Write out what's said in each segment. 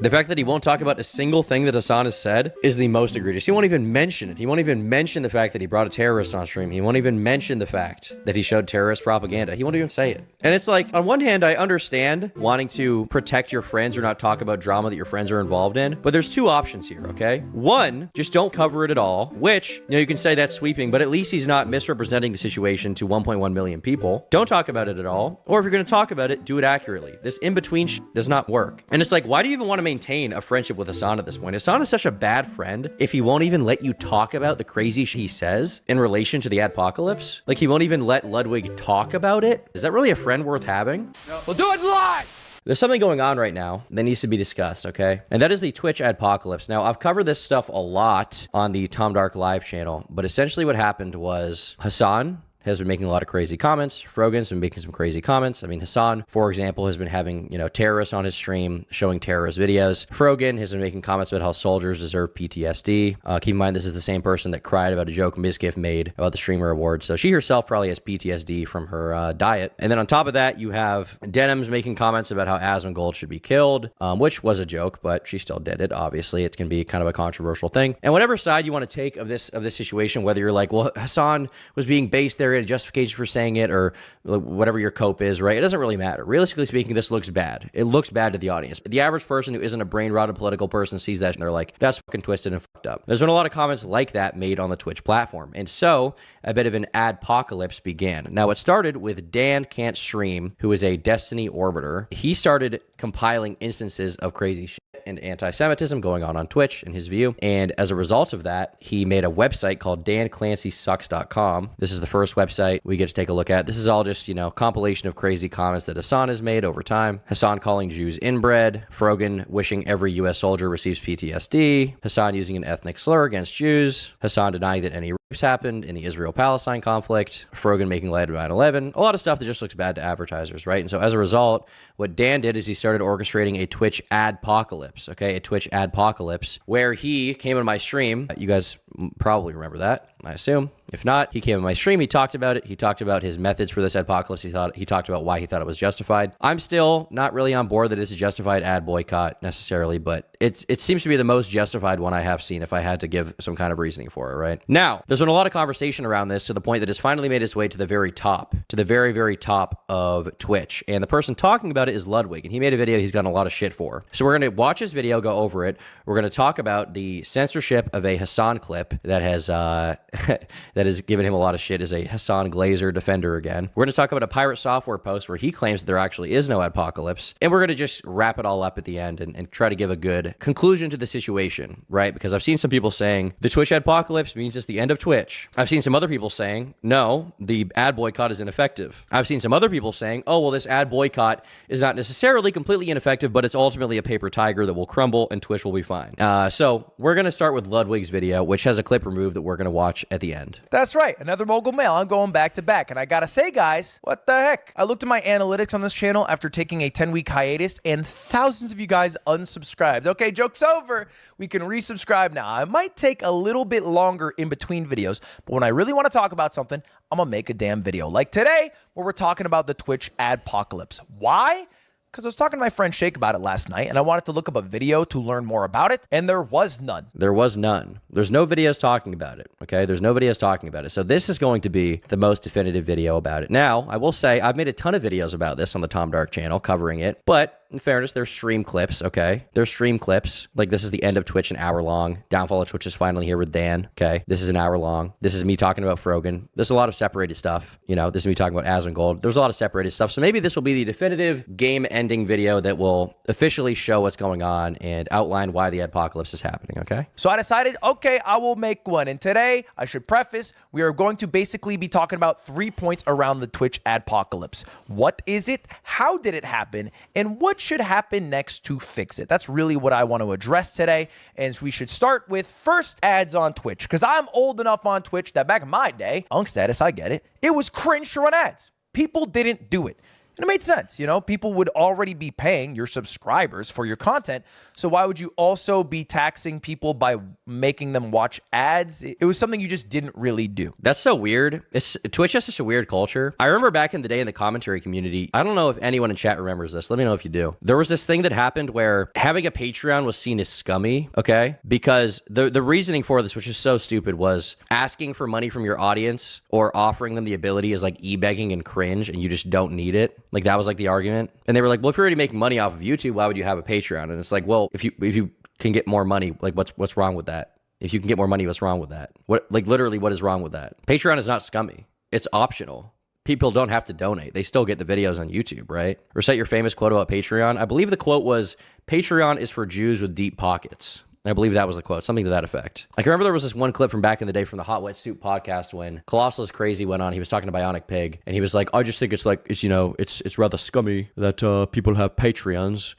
The fact that he won't talk about a single thing that Hassan has said is the most egregious. He won't even mention it. He won't even mention the fact that he brought a terrorist on stream. He won't even mention the fact that he showed terrorist propaganda. He won't even say it. And it's like, on one hand, I understand wanting to protect your friends or not talk about drama that your friends are involved in, but there's two options here, okay? One, just don't cover it at all, which, you can say that's sweeping, but at least he's not misrepresenting the situation to 1.1 million people. Don't talk about it at all. Or if you're going to talk about it, do it accurately. This in-between does not work. And it's like, why do you even want to maintain a friendship with Hassan at this point? Hassan is such a bad friend if he won't even let you talk about the crazy shit he says in relation to the adpocalypse. Like, he won't even let Ludwig talk about it. Is that really a friend worth having? No. We'll do it live! There's something going on right now that needs to be discussed, okay? And that is the Twitch adpocalypse. Now, I've covered this stuff a lot on the Tom Dark live channel, but essentially what happened was Hassan has been making a lot of crazy comments. Frogan's been making some crazy comments. I mean, Hassan, for example, has been having, terrorists on his stream, showing terrorist videos. Frogan has been making comments about how soldiers deserve PTSD. Keep in mind, this is the same person that cried about a joke Mizkif made about the streamer award. So she herself probably has PTSD from her diet. And then on top of that, you have Denim's making comments about how Asmongold should be killed, which was a joke, but she still did it. Obviously, it can be kind of a controversial thing. And whatever side you want to take of this situation, whether you're like, well, Hassan was being based there, a justification for saying it, or whatever your cope is, right? It doesn't really matter. Realistically speaking, this looks bad. It looks bad to the audience. The average person who isn't a brain-rotted political person sees that and they're like, that's fucking twisted and fucked up. There's been a lot of comments like that made on the Twitch platform. And so a bit of an adpocalypse began. Now, it started with Dan Can't Stream, who is a Destiny orbiter. He started compiling instances of crazy shit and anti-Semitism going on Twitch, in his view. And as a result of that, he made a website called danclancysucks.com. This is the first website we get to take a look at. This is all just, compilation of crazy comments that Hassan has made over time. Hassan calling Jews inbred, Frogan wishing every U.S. soldier receives PTSD, Hassan using an ethnic slur against Jews, Hassan denying that any rapes happened in the Israel-Palestine conflict, Frogan making light of 9/11, a lot of stuff that just looks bad to advertisers, right? And so as a result, what Dan did is he started orchestrating a Twitch adpocalypse, okay? A Twitch adpocalypse, where he came on my stream. You guys probably remember that, I assume. If not, he came on my stream, he talked about it. He talked about his methods for this adpocalypse. He talked about why he thought it was justified. I'm still not really on board that it's a justified ad boycott necessarily, but it seems to be the most justified one I have seen if I had to give some kind of reasoning for it, right? Now, there's been a lot of conversation around this to the point that it's finally made its way to the very top, to the very, very top of Twitch. And the person talking about it is Ludwig, and he made a video he's gotten a lot of shit for. So we're going to watch his video, go over it. We're going to talk about the censorship of a Hassan clip that has that has given him a lot of shit as a Hassan Glazer defender again. We're going to talk about a Pirate Software post where he claims that there actually is no adpocalypse. And we're going to just wrap it all up at the end and try to give a good conclusion to the situation, right? Because I've seen some people saying the Twitch adpocalypse means it's the end of Twitch. I've seen some other people saying, no, the ad boycott is ineffective. I've seen some other people saying, oh, well, this ad boycott is not necessarily completely ineffective, but it's ultimately a paper tiger that will crumble and Twitch will be fine. So we're going to start with Ludwig's video, which has a clip removed that we're going to watch at the end. That's right. Another Mogul mail. I'm going back to back. And I gotta say, guys, what the heck? I looked at my analytics on this channel after taking a 10-week hiatus, and thousands of you guys unsubscribed. Okay, joke's over. We can resubscribe now. It might take a little bit longer in between videos, but when I really want to talk about something, I'm gonna make a damn video. Like today, where we're talking about the Twitch adpocalypse. Why? Because I was talking to my friend Shake about it last night, and I wanted to look up a video to learn more about it, and there was none. There was none. There's no videos talking about it, okay? There's no videos talking about it. So this is going to be the most definitive video about it. Now, I will say, I've made a ton of videos about this on the Tom Dark channel covering it, but in fairness, they're stream clips, okay? They're stream clips. Like, this is the end of Twitch, an hour long. Downfall of Twitch is finally here with Dan, okay? This is an hour long. This is me talking about Frogan. There's a lot of separated stuff. This is me talking about Asmongold. There's a lot of separated stuff. So maybe this will be the definitive game-ending video that will officially show what's going on and outline why the adpocalypse is happening, okay? So I decided, okay, I will make one. And today, I should preface, we are going to basically be talking about 3 points around the Twitch adpocalypse. What is it? How did it happen? And what should happen next to fix it? That's really what I want to address today. And we should start with first ads on Twitch, because I'm old enough on Twitch that back in my day, Unk status, I get it, it was cringe to run ads. People didn't do it. And it made sense. You know, people would already be paying your subscribers for your content. So why would you also be taxing people by making them watch ads? It was something you just didn't really do. That's so weird. Twitch has such a weird culture. I remember back in the day in the commentary community, I don't know if anyone in chat remembers this. Let me know if you do. There was this thing that happened where having a Patreon was seen as scummy, okay? Because the reasoning for this, which is so stupid, was asking for money from your audience or offering them the ability is like e-begging and cringe, and you just don't need it. Like, that was like the argument. And they were like, well, if you're already making money off of YouTube, why would you have a Patreon? And it's like, well, if you can get more money, like what's wrong with that? If you can get more money, what's wrong with that? Literally, what is wrong with that? Patreon is not scummy. It's optional. People don't have to donate. They still get the videos on YouTube, right? Recite your famous quote about Patreon. I believe the quote was, Patreon is for Jews with deep pockets. I believe that was the quote, something to that effect. I can remember there was this one clip from back in the day from the Hot Wet Soup podcast when Colossal's Crazy went on. He was talking to Bionic Pig, and he was like, I just think it's rather scummy that people have Patreons,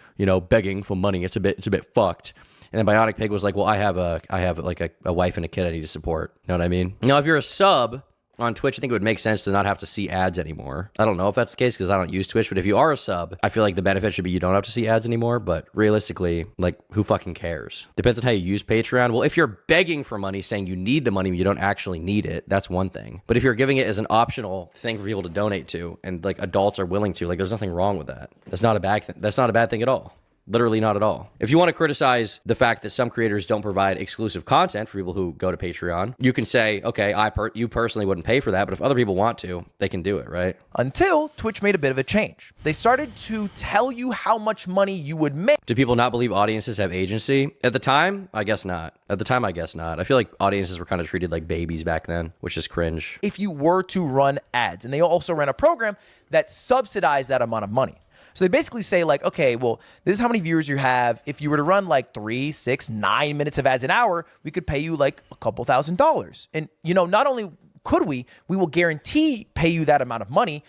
begging for money. It's a bit fucked. And then Bionic Pig was like, well, I have like a wife and a kid I need to support. You know what I mean? Now, if you're a sub on Twitch, I think it would make sense to not have to see ads anymore. I don't know if that's the case because I don't use Twitch, but if you are a sub, I feel like the benefit should be you don't have to see ads anymore. But realistically, like, who fucking cares? Depends on how you use Patreon. Well, if you're begging for money, saying you need the money, you don't actually need it, that's one thing. But if you're giving it as an optional thing for people to donate to, and like adults are willing to, like, there's nothing wrong with that. That's not a bad thing. That's not a bad thing at all. Literally not at all. If you want to criticize the fact that some creators don't provide exclusive content for people who go to Patreon, you can say, okay, you personally wouldn't pay for that, but if other people want to, they can do it, right? Until Twitch made a bit of a change. They started to tell you how much money you would make. Do people not believe audiences have agency? At the time, I guess not. I feel like audiences were kind of treated like babies back then, which is cringe. If you were to run ads, and they also ran a program that subsidized that amount of money. So they basically say like, okay, well, this is how many viewers you have. If you were to run like 3, 6, 9 minutes of ads an hour, we could pay you like a couple $1,000s. And, not only could we will guarantee pay you that amount of money,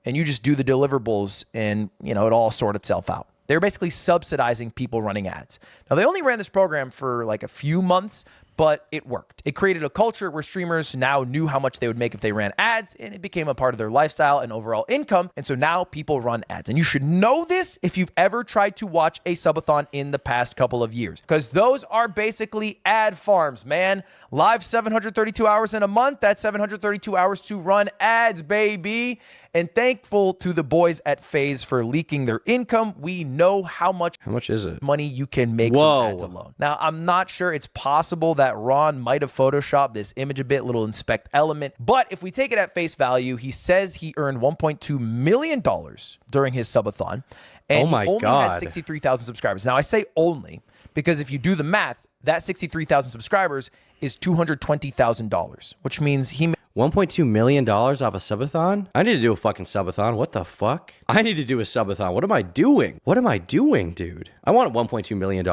and you just do the deliverables and, it all sort itself out. They're basically subsidizing people running ads. Now, they only ran this program for like a few months, but it worked. It created a culture where streamers now knew how much they would make if they ran ads, and it became a part of their lifestyle and overall income. And so now people run ads. And you should know this if you've ever tried to watch a subathon in the past couple of years, because those are basically ad farms, man. Live 732 hours in a month. That's 732 hours to run ads, baby. And thankful to the boys at FaZe for leaking their income. We know how much is it? Money you can make from ads alone. Now, I'm not sure. It's possible that Ron might have photoshopped this image a bit, little inspect element. But if we take it at face value, he says he earned $1.2 million during his subathon. And he only had 63,000 subscribers. Now, I say only because if you do the math, that 63,000 subscribers is $220,000, which means he $1.2 million off a subathon? I need to do a fucking subathon. What the fuck? I need to do a subathon. What am I doing? What am I doing, dude? I want $1.2 million.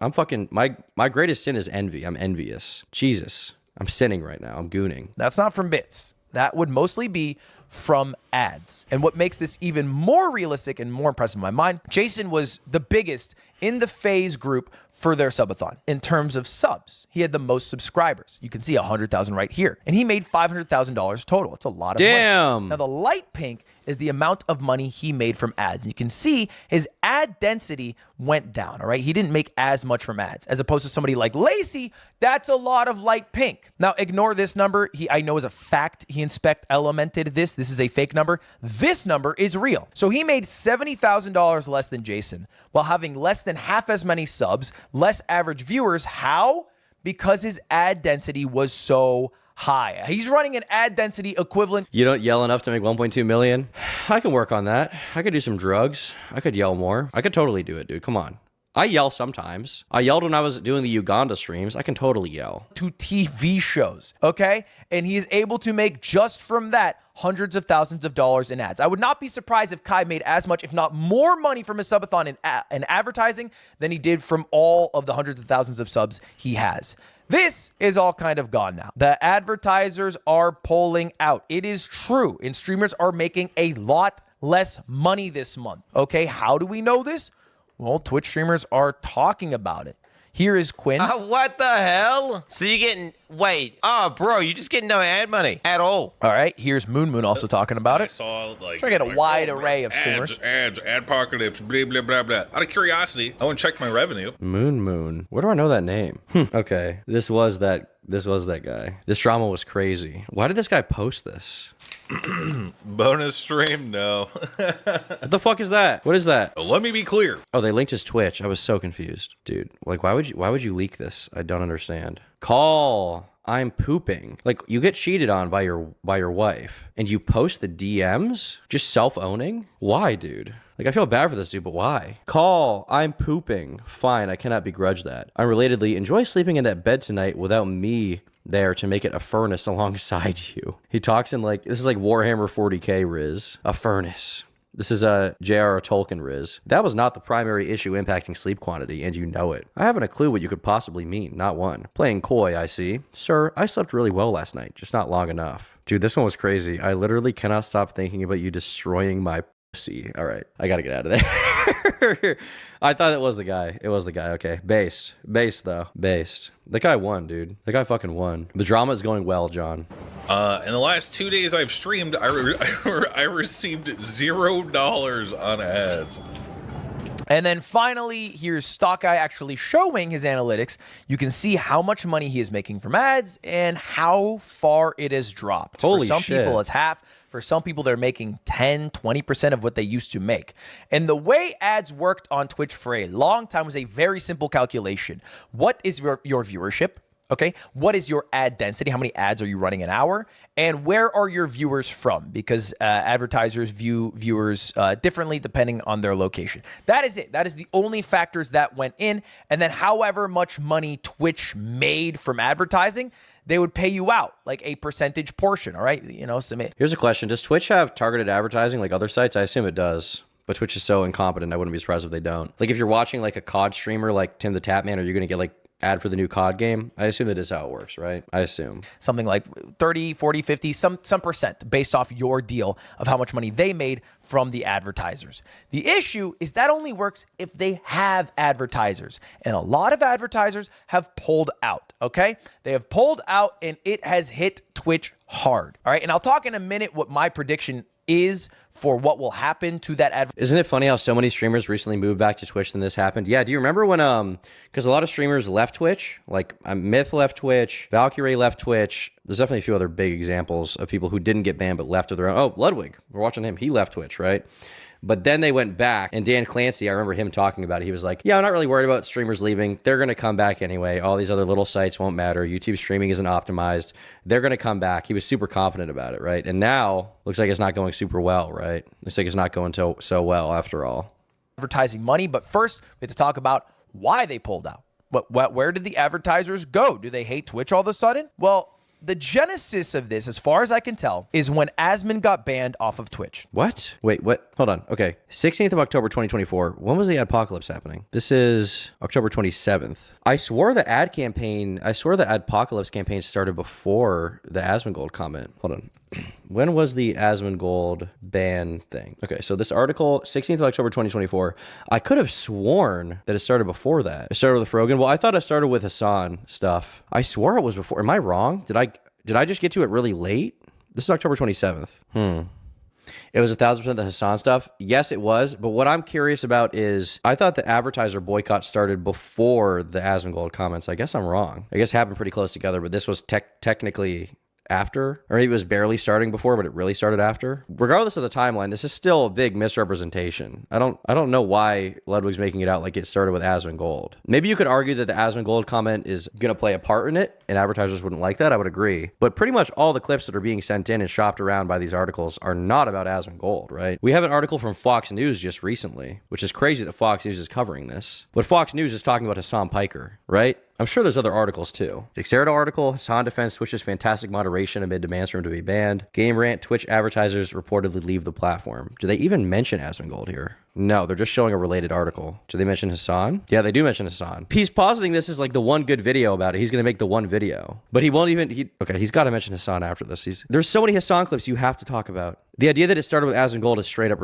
I'm fucking, my greatest sin is envy. I'm envious. Jesus. I'm sinning right now. I'm gooning. That's not from bits. That would mostly be from ads. And what makes this even more realistic and more impressive in my mind, Jason was the biggest in the FaZe group for their subathon. In terms of subs, he had the most subscribers. You can see 100,000 right here. And he made $500,000 total. It's a lot of money. Now, the light pink is the amount of money he made from ads. And you can see his ad density went down, all right? He didn't make as much from ads, as opposed to somebody like Lacey. That's a lot of light pink. Now, ignore this number. I know is a fact. He inspect elemented this. This is a fake number. This number is real. So he made $70,000 less than Jason while having less than half as many subs, less average viewers. How? Because his ad density was so high. He's running an ad density equivalent. You don't yell enough to make 1.2 million? I can work on that. I could do some drugs. I could yell more. I could totally do it, dude. Come on. I yell sometimes. I yelled when I was doing the Uganda streams. I can totally yell. To TV shows, okay? And he is able to make just from that hundreds of thousands of dollars in ads. I would not be surprised if Kai made as much, if not more money from his subathon in advertising than he did from all of the hundreds of thousands of subs he has. This is all kind of gone now. The advertisers are pulling out. It is true. And streamers are making a lot less money this month. Okay, how do we know this? Well, Twitch streamers are talking about it. Here is Quinn. What the hell? So you're getting, wait, oh, bro, you're just getting no ad money at all. All right, here's Moon Moon also talking about I it. saw like Trying to get a wide oh, array of streamers. ads, adpocalypse, blah blah blah blah. Out of curiosity, I went and checked my revenue. Moon Moon. Where do I know that name? Okay, this was that guy. This drama was crazy. Why did this guy post this? Bonus stream? No. What the fuck is that? What is that? Let me be clear. Oh, they linked his Twitch. I was so confused, dude. Like, why would you leak this? I don't understand. Call. I'm pooping. Like, you get cheated on by your wife, and you post the DMs? Just self-owning? Why, dude? Like, I feel bad for this dude, but why? Call. I'm pooping. Fine, I cannot begrudge that. Unrelatedly, enjoy sleeping in that bed tonight without me there to make it a furnace alongside you. He talks in like, this is like Warhammer 40k Riz. A furnace. This is a J.R.R. Tolkien Riz. That was not the primary issue impacting sleep quantity, and you know it. I haven't a clue what you could possibly mean, not one. Playing coy, I see. Sir, I slept really well last night, just not long enough. Dude, this one was crazy. I literally cannot stop thinking about you destroying my pussy. All right, I gotta get out of there. I thought it was the guy. It was the guy. Okay, based though. Based. The guy won, dude. The guy fucking won. The drama is going well, John. In the last 2 days I've streamed, I received $0 on ads. And then finally, here's Stock Guy actually showing his analytics. You can see how much money he is making from ads and how far it has dropped. Holy For some shit. people, it's half. For some people, they're making 10, 20% of what they used to make. And the way ads worked on Twitch for a long time was a very simple calculation. What is your viewership? Okay, what is your ad density? How many ads are you running an hour? And where are your viewers from? Because advertisers view viewers differently depending on their location. That is it. That is the only factors that went in. And then however much money Twitch made from advertising, they would pay you out like a percentage portion. All right, you know, submit. Here's a question. Does Twitch have targeted advertising like other sites? I assume it does. But Twitch is so incompetent, I wouldn't be surprised if they don't. Like if you're watching like a COD streamer like Tim the Tapman, are you going to get like ad for the new COD game? I assume that is how it works, right? I assume. Something like 30, 40, 50, some percent based off your deal of how much money they made from the advertisers. The issue is that only works if they have advertisers. And a lot of advertisers have pulled out, okay? They have pulled out and it has hit Twitch hard, all right? And I'll talk in a minute what my prediction is for what will happen to that ad. Isn't it funny how so many streamers recently moved back to Twitch than this happened? Yeah, do you remember when, because a lot of streamers left Twitch, like Myth left Twitch, Valkyrie left Twitch. There's definitely a few other big examples of people who didn't get banned but left of their own. Oh, Ludwig, we're watching him. He left Twitch, right? But then they went back, and Dan Clancy, I remember him talking about it. He was like, yeah, I'm not really worried about streamers leaving. They're going to come back anyway. All these other little sites won't matter. YouTube streaming isn't optimized. They're going to come back. He was super confident about it, right? And now, looks like it's not going super well, right? Looks like it's not going so well after all. Advertising money, but first, we have to talk about why they pulled out. Where did the advertisers go? Do they hate Twitch all of a sudden? Well, the genesis of this, as far as I can tell, is when Asmon got banned off of Twitch. What? Wait, what? Hold on. Okay. 16th of October, 2024. When was the apocalypse happening? This is October 27th. I swore the apocalypse campaign started before the Asmongold comment. Hold on. When was the Asmongold ban thing? Okay, so this article, 16th of October, 2024. I could have sworn that it started before that. It started with Frogan. Well, I thought it started with Hassan stuff. I swore it was before. Am I wrong? Did I just get to it really late? This is October 27th. It was 1,000% the Hassan stuff. Yes, it was. But what I'm curious about is I thought the advertiser boycott started before the Asmongold comments. I guess I'm wrong. I guess it happened pretty close together, but this was technically after, or maybe it was barely starting before, but it really started after. Regardless of the timeline, this is still a big misrepresentation. I don't know why Ludwig's making it out like it started with Asmongold. Maybe you could argue that the Asmongold comment is going to play a part in it, and advertisers wouldn't like that. I would agree. But pretty much all the clips that are being sent in and shopped around by these articles are not about Asmongold, right? We have an article from Fox News just recently, which is crazy that Fox News is covering this. But Fox News is talking about Hassan Piker, right? I'm sure there's other articles too. Dexerto article, Hassan defends Twitch's fantastic moderation amid demands for him to be banned. Game rant, Twitch advertisers reportedly leave the platform. Do they even mention Asmongold here? No, they're just showing a related article. Do they mention Hassan? Yeah, they do mention Hassan. He's positing this is like the one good video about it. He's going to make the one video. But he won't even... Okay, he's got to mention Hassan after this. There's so many Hassan clips you have to talk about. The idea that it started with Asmongold is straight up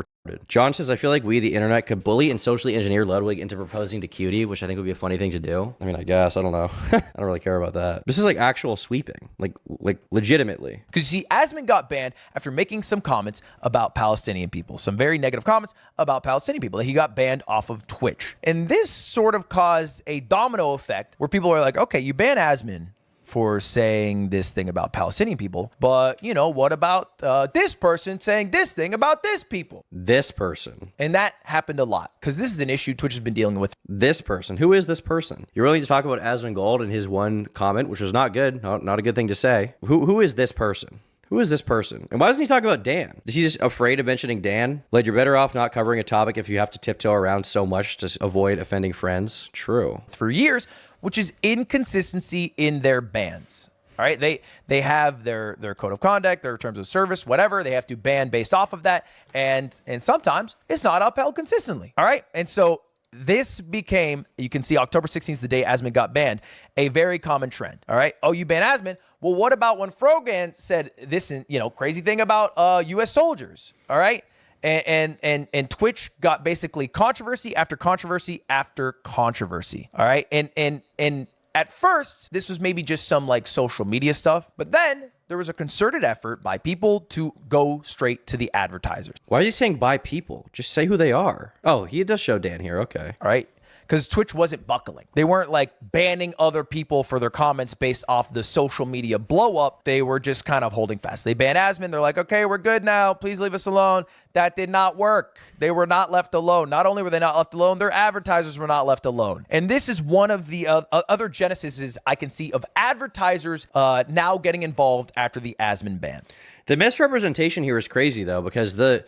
John says, I feel like we, the internet, could bully and socially engineer Ludwig into proposing to Cutie, which I think would be a funny thing to do. I mean, I guess. I don't know. I don't really care about that. This is like actual sweeping. Like legitimately. Because you see, Asman got banned after making some comments about Palestinian people. Some very negative comments about Palestinian people. He got banned off of Twitch. And this sort of caused a domino effect where people are like, okay, you ban Asman for saying this thing about Palestinian people, but you know, what about this person saying this thing about this people? This person. And that happened a lot because this is an issue Twitch has been dealing with. This person. Who is this person? You're willing to talk about Asmongold and his one comment, which was not good, not a good thing to say. Who is this person? Who is this person? And why doesn't he talk about Dan? Is he just afraid of mentioning Dan? Like, you're better off not covering a topic if you have to tiptoe around so much to avoid offending friends. True. For years, which is inconsistency in their bans. All right, they have their code of conduct, their terms of service, whatever. They have to ban based off of that, and sometimes it's not upheld consistently. All right, and so this became, you can see October 16th, the day Asman got banned, a very common trend. All right, oh, you ban Asman? Well, what about when Frogan said this, crazy thing about U.S. soldiers? All right. And Twitch got basically controversy after controversy after controversy. All right. And at first, this was maybe just some like social media stuff, but then there was a concerted effort by people to go straight to the advertisers. Why is he saying by people? Just say who they are. Oh, he does show Dan here. Okay. All right. Because Twitch wasn't buckling. They weren't like banning other people for their comments based off the social media blow up. They were just kind of holding fast. They banned Asman. They're like, okay, we're good now. Please leave us alone. That did not work. They were not left alone. Not only were they not left alone, their advertisers were not left alone. And this is one of the other genesis I can see of advertisers now getting involved after the Asman ban. The misrepresentation here is crazy though, because the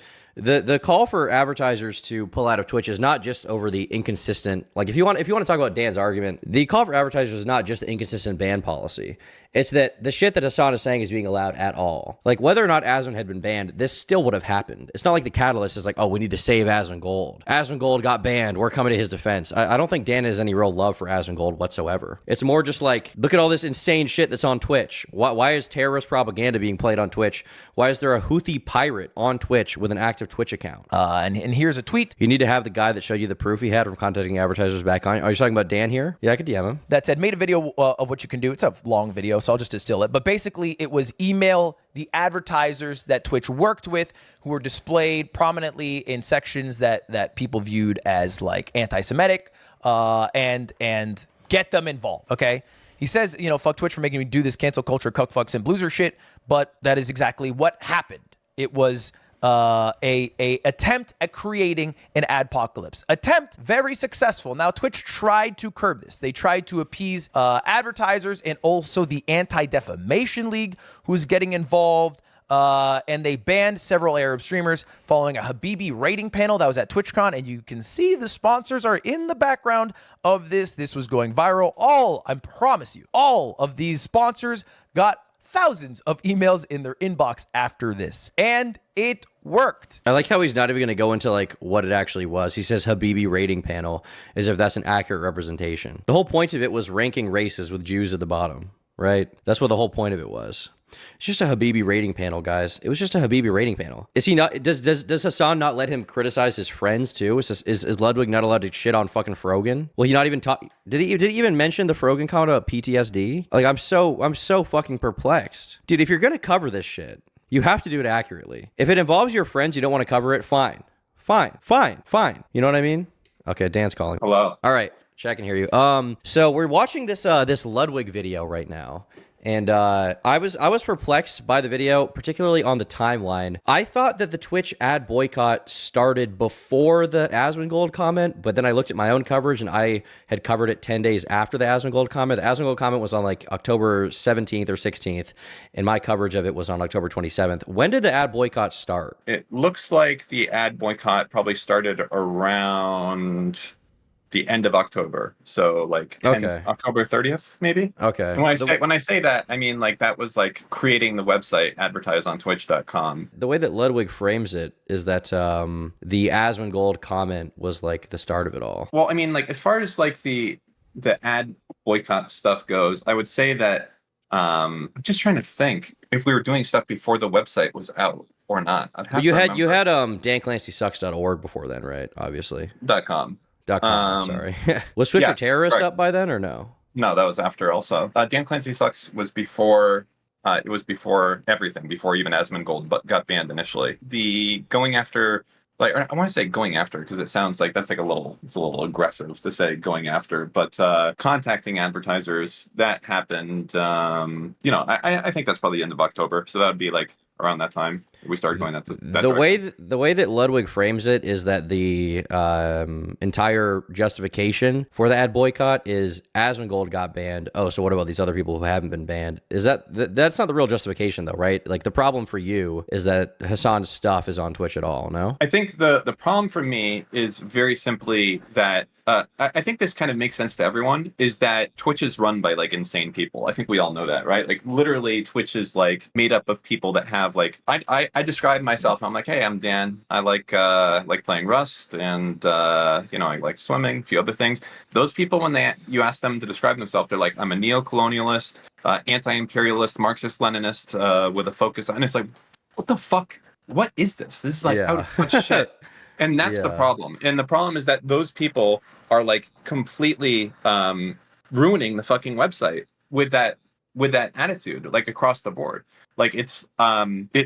call for advertisers to pull out of Twitch is not just over the inconsistent, like if you want to talk about Dan's argument, the call for advertisers is not just the inconsistent ban policy. It's that the shit that Hassan is saying is being allowed at all. Like whether or not Asman had been banned, this still would have happened. It's not like the catalyst is like, oh, we need to save Asmongold. Asmongold got banned. We're coming to his defense. I don't think Dan has any real love for Asmongold whatsoever. It's more just like, look at all this insane shit that's on Twitch. Why is terrorist propaganda being played on Twitch? Why is there a Houthi pirate on Twitch with an active Twitch account? And here's a tweet. You need to have the guy that showed you the proof he had from contacting advertisers back on. Are you talking about Dan here? Yeah, I could DM him. That said, made a video of what you can do. It's a long video, so I'll just distill it. But basically, it was email the advertisers that Twitch worked with who were displayed prominently in sections that people viewed as like anti-Semitic and get them involved, okay? He says, fuck Twitch for making me do this cancel culture, cuck fucks and blueser shit, but that is exactly what happened. It was a attempt at creating an adpocalypse. Attempt, very successful. Now, Twitch tried to curb this. They tried to appease advertisers and also the Anti-Defamation League, who's getting involved. And they banned several Arab streamers following a Habibi rating panel that was at TwitchCon. And you can see the sponsors are in the background of this. This was going viral. I promise you, all of these sponsors got thousands of emails in their inbox after this. And it worked. I like how he's not even going to go into like what it actually was. He says Habibi rating panel as if that's an accurate representation. The whole point of it was ranking races with Jews at the bottom, right? That's what the whole point of it was. It's just a Habibi rating panel, guys. It was just a Habibi rating panel. Is he not? Does Hassan not let him criticize his friends too? Is Ludwig not allowed to shit on fucking Frogan? Will he not even talk? Did he even mention the Frogan comment about PTSD? Like I'm so fucking perplexed, dude. If you're gonna cover this shit, you have to do it accurately. If it involves your friends, you don't want to cover it. Fine. You know what I mean? Okay, Dan's calling. Hello. All right, check and hear you. So we're watching this Ludwig video right now. And I was perplexed by the video, particularly on the timeline. I thought that the Twitch ad boycott started before the Asmongold comment, but then I looked at my own coverage and I had covered it 10 days after the Asmongold comment. The Asmongold comment was on like October 17th or 16th, and my coverage of it was on October 27th. When did the ad boycott start? It looks like the ad boycott probably started around the end of October, so like October 30th, maybe. Okay. And when I say that, I mean like that was like creating the website advertiseontwitch.com. The way that Ludwig frames it is that the Asmongold comment was like the start of it all. Well, I mean, like as far as like the ad boycott stuff goes, I would say that I'm just trying to think if we were doing stuff before the website was out. or not. I'd have But you to had remember. danclancysucks.org before then, right? Obviously. .com. .com. Sorry. Was Twitter Yes, terrorist correct. up by then or no? No, that was after also. Dan Clancy Sucks was before. It was before everything, before even Asmongold got banned initially. The going after, like, I want to say going after because it sounds like that's like it's a little aggressive to say going after, but contacting advertisers that happened. I think that's probably the end of October, so that would be like around that time we started going that direction. The way that Ludwig frames it is that the entire justification for the ad boycott is Asmongold got banned. Oh, so what about these other people who haven't been banned? Is that's not the real justification though, right? Like the problem for you is that Hassan's stuff is on Twitch at all. No. I think the problem for me is very simply that I think this kind of makes sense to everyone, is that Twitch is run by like insane people. I think we all know that, right? Like literally Twitch is like made up of people that have like, I describe myself, I'm like, hey, I'm Dan. I like playing Rust and I like swimming, a few other things. Those people, when you ask them to describe themselves, they're like, I'm a neo-colonialist, anti-imperialist, Marxist-Leninist with a focus on, it's like, what the fuck? What is this? This is like out of touch shit. And that's the problem. And the problem is that those people are like completely ruining the fucking website with that attitude, like across the board. Like it's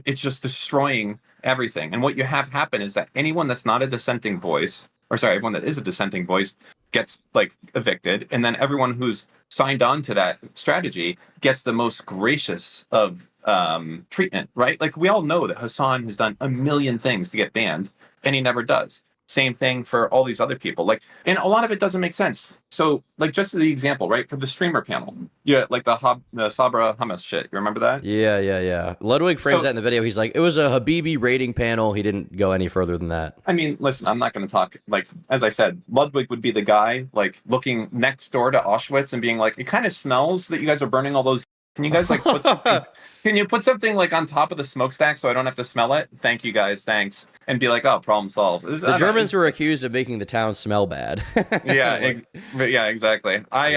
just destroying everything. And what you have happen is that anyone that's not a dissenting voice, or sorry, everyone that is a dissenting voice gets like evicted, and then everyone who's signed on to that strategy gets the most gracious of treatment, right? Like we all know that Hassan has done a million things to get banned, and he never does. Same thing for all these other people. Like, and a lot of it doesn't make sense. So, like, just as the example, right, for the streamer panel, yeah, like the Sabra hummus shit. You remember that? Yeah. Ludwig frames that in the video. He's like, it was a Habibi rating panel. He didn't go any further than that. I mean, listen, I'm not going to talk, like, as I said, Ludwig would be the guy, like, looking next door to Auschwitz and being like, it kind of smells that you guys are burning all those. Can you guys like put something, can you put something like on top of the smokestack so I don't have to smell it? Thank you guys, thanks. And be like, oh, problem solved. The Germans were accused of making the town smell bad. Yeah, yeah, exactly. I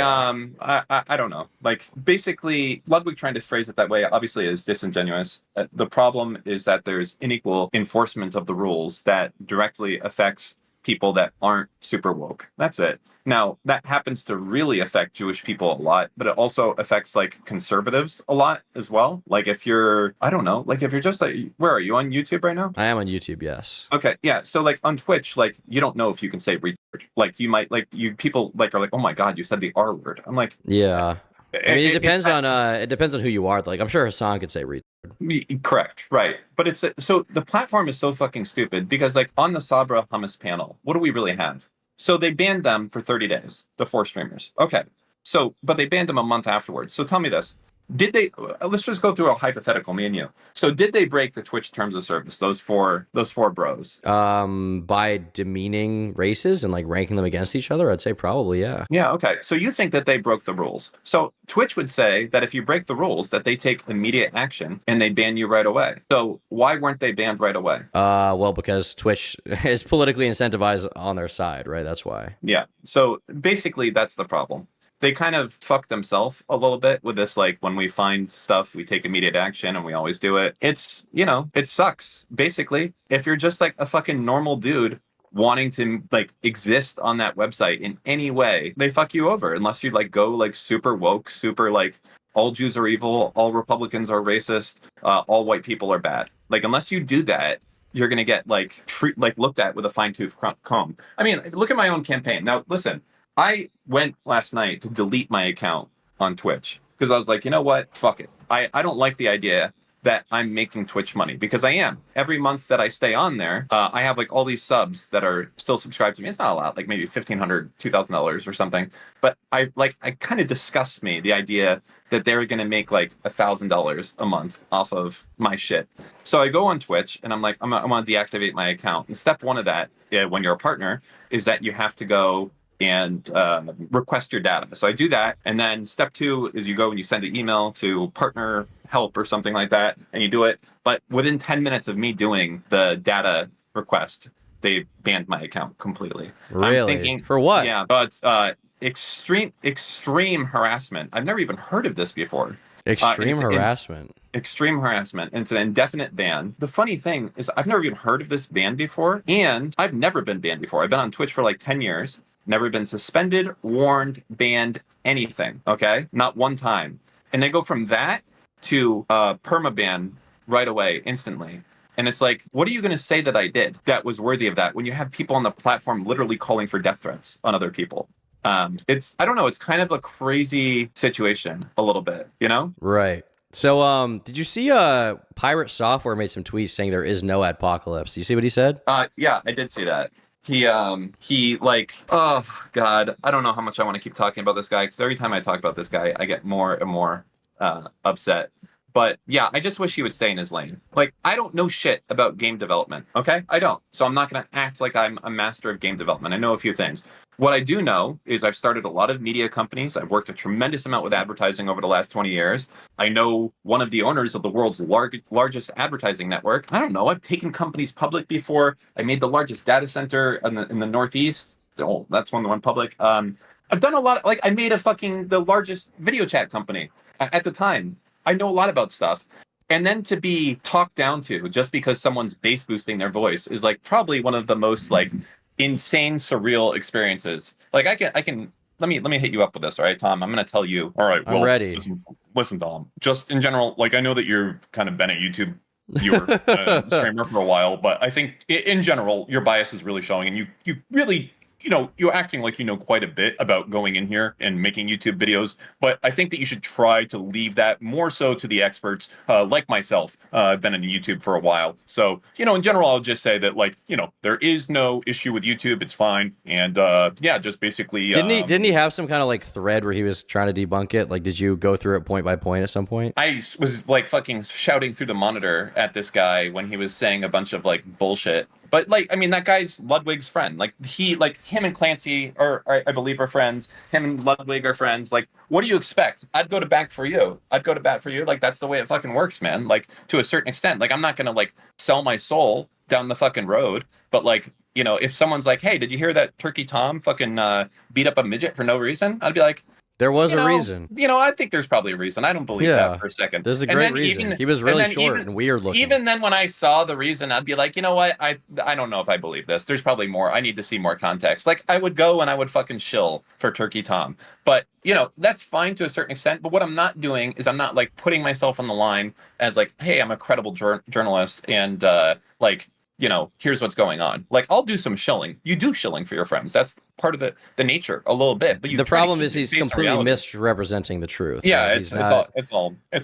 don't know. Like basically, Ludwig trying to phrase it that way obviously is disingenuous. The problem is that there's unequal enforcement of the rules that directly affects people that aren't super woke. That's it. Now, that happens to really affect Jewish people a lot, but it also affects like conservatives a lot as well. Like if you're, I don't know, like if you're just like, where are you on YouTube right now? I am on YouTube, yes. Okay, yeah. So like on Twitch, like you don't know if you can say retard. Like you might, like people like are like, oh my God, you said the R word. I'm like, yeah. I mean, it depends on who you are. Like, I'm sure Hassan could say retard. Correct, right? But it's so the platform is so fucking stupid because like on the Sabra hummus panel, what do we really have? So they banned them for 30 days, the 4 streamers. Okay, so but they banned them a month afterwards. So tell me this: did they? Let's just go through a hypothetical, me and you. So did they break the Twitch terms of service? Those four bros. By demeaning races and like ranking them against each other, I'd say probably, yeah. Yeah. Okay. So you think that they broke the rules? So Twitch would say that if you break the rules, that they take immediate action and they ban you right away. So why weren't they banned right away? Well, because Twitch is politically incentivized on their side, right? That's why. Yeah. So basically, that's the problem. They kind of fuck themselves a little bit with this, like when we find stuff, we take immediate action and we always do it. It's, it sucks. Basically, if you're just like a fucking normal dude wanting to like exist on that website in any way, they fuck you over unless you like go like super woke, super like all Jews are evil, all Republicans are racist, all white people are bad. Like unless you do that, you're going to get like looked at with a fine-tooth comb. I mean, look at my own campaign. Now, listen. I went last night to delete my account on Twitch because I was like, you know what? Fuck it. I don't like the idea that I'm making Twitch money because I am. Every month that I stay on there, I have like all these subs that are still subscribed to me. It's not a lot, like maybe $1,500, $2,000 or something. But I kind of disgusts me the idea that they're going to make like $1,000 a month off of my shit. So I go on Twitch and I'm like, I'm going to deactivate my account. And step 1 of that, when you're a partner, is that you have to go and request your data. So I do that. And then step 2 is you go and you send an email to partner help or something like that, and you do it. But within 10 minutes of me doing the data request, they banned my account completely. Really? I'm thinking, for what? Yeah, but extreme harassment. I've never even heard of this before. Extreme harassment. extreme harassment. And it's an indefinite ban. The funny thing is I've never even heard of this ban before, and I've never been banned before. I've been on Twitch for like 10 years, never been suspended, warned, banned, anything, okay? Not one time. And they go from that to permaban right away, instantly. And it's like, what are you going to say that I did that was worthy of that when you have people on the platform literally calling for death threats on other people? I don't know, it's kind of a crazy situation a little bit, you know? Right. So, did you see Pirate Software made some tweets saying there is no adpocalypse? Do you see what he said? Yeah, I did see that. He like, oh God, I don't know how much I want to keep talking about this guy, because every time I talk about this guy, I get more and more upset. But yeah, I just wish he would stay in his lane. Like, I don't know shit about game development, okay? I don't. So I'm not going to act like I'm a master of game development. I know a few things. What I do know is I've started a lot of media companies. I've worked a tremendous amount with advertising over the last 20 years. I know one of the owners of the world's largest advertising network. I don't know. I've taken companies public before. I made the largest data center in the Northeast. Oh, that's one that went public. I've done a lot of, like, I made the largest video chat company at the time. I know a lot about stuff. And then to be talked down to just because someone's bass boosting their voice is like probably one of the most like insane, surreal experiences. Like I can let me hit you up with this, all right, Tom? I'm gonna tell you. All right, I'm ready. Listen, Tom. Just in general, like I know that you've kind of been a YouTube viewer, streamer for a while, but I think in general your bias is really showing, and you really, you're acting like you know quite a bit about going in here and making YouTube videos, but I think that you should try to leave that more so to the experts, like myself. I've been in YouTube for a while. So, in general, I'll just say that, like, there is no issue with YouTube. It's fine. And, yeah, just basically... Didn't he have some kind of, like, thread where he was trying to debunk it? Like, did you go through it point by point at some point? I was, like, fucking shouting through the monitor at this guy when he was saying a bunch of, like, bullshit. But, like, I mean, that guy's Ludwig's friend. Like, him and Clancy I believe are friends. Him and Ludwig are friends. Like, what do you expect? I'd go to bat for you. Like, that's the way it fucking works, man. Like, to a certain extent. Like, I'm not gonna, like, sell my soul down the fucking road. But, like, if someone's like, hey, did you hear that Turkey Tom fucking beat up a midget for no reason? I'd be like, there was a reason. I think there's probably a reason. I don't believe that for a second. There's a great reason. He was really short and weird looking. Even then, when I saw the reason, I'd be like, you know what? I don't know if I believe this. There's probably more. I need to see more context. Like, I would go and I would fucking shill for Turkey Tom. But, that's fine to a certain extent. But what I'm not doing is I'm not, like, putting myself on the line as, like, hey, I'm a credible journalist and, like, here's what's going on. Like, I'll do some shilling. You do shilling for your friends. That's part of the nature a little bit. But the problem is he's completely misrepresenting the truth. Yeah, right? it's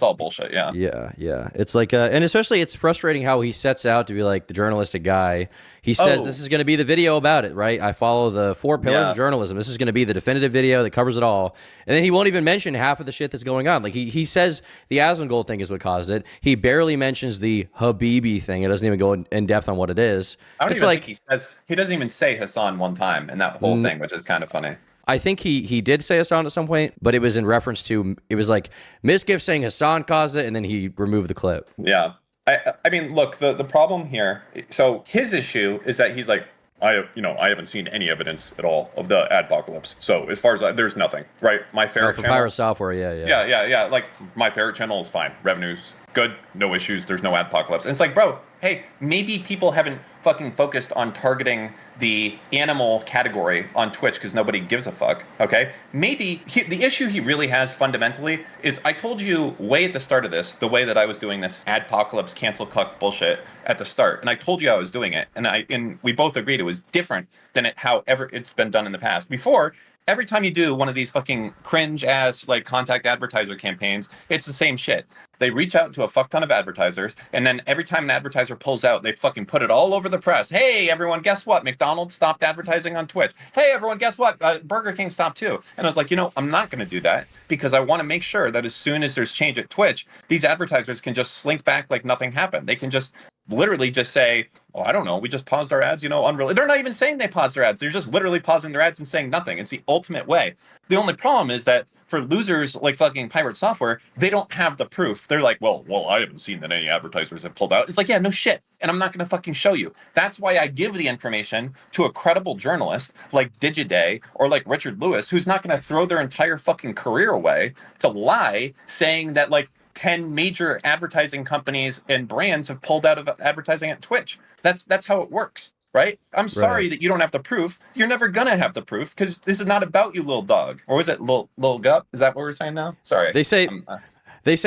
all bullshit. Yeah. Yeah. It's like, and especially it's frustrating how he sets out to be like the journalistic guy. He says this is going to be the video about it, right? I follow the 4 pillars of journalism. This is going to be the definitive video that covers it all. And then he won't even mention half of the shit that's going on. Like he says the Asmongold thing is what caused it. He barely mentions the Habibi thing. It doesn't even go in depth on what it is. I don't even think he doesn't even say Hassan one time in that whole thing, which is kind of funny. I think he did say Hassan at some point, but it was in reference to, it was like Misgift saying Hassan caused it, and then he removed the clip. Yeah. I mean, look, the problem here, so his issue is that he's like, I haven't seen any evidence at all of the adpocalypse. So as far as there's nothing, right? My favorite channel. Pirate Software, yeah. Like, my favorite channel is fine. Revenue's good, no issues. There's no adpocalypse. And it's like, bro, hey, maybe people haven't fucking focused on targeting the animal category on Twitch because nobody gives a fuck, okay? Maybe the issue he really has fundamentally is, I told you way at the start of this, the way that I was doing this adpocalypse cancel cuck bullshit at the start, and I told you I was doing it, and we both agreed it was different than however it's been done in the past. Before, every time you do one of these fucking cringe ass like contact advertiser campaigns, it's the same shit. They reach out to a fuck ton of advertisers, and then every time an advertiser pulls out, they fucking put it all over the press. Hey, everyone, guess what? McDonald's stopped advertising on Twitch. Hey, everyone, guess what? Burger King stopped too. And I was like, I'm not going to do that because I want to make sure that as soon as there's change at Twitch, these advertisers can just slink back like nothing happened. They can just literally just say, oh, I don't know, we just paused our ads, unrelated. They're not even saying they paused their ads. They're just literally pausing their ads and saying nothing. It's the ultimate way. The only problem is that for losers like fucking Pirate Software, they don't have the proof. They're like, well, I haven't seen that any advertisers have pulled out. It's like, yeah, no shit. And I'm not going to fucking show you. That's why I give the information to a credible journalist like Digiday or like Richard Lewis, who's not going to throw their entire fucking career away to lie saying that, like, 10 major advertising companies and brands have pulled out of advertising at Twitch. That's how it works, right? I'm sorry that you don't have the proof. You're never gonna have the proof because this is not about you, little dog. Or was it Lil Gup? Is that what we're saying now? Sorry. They say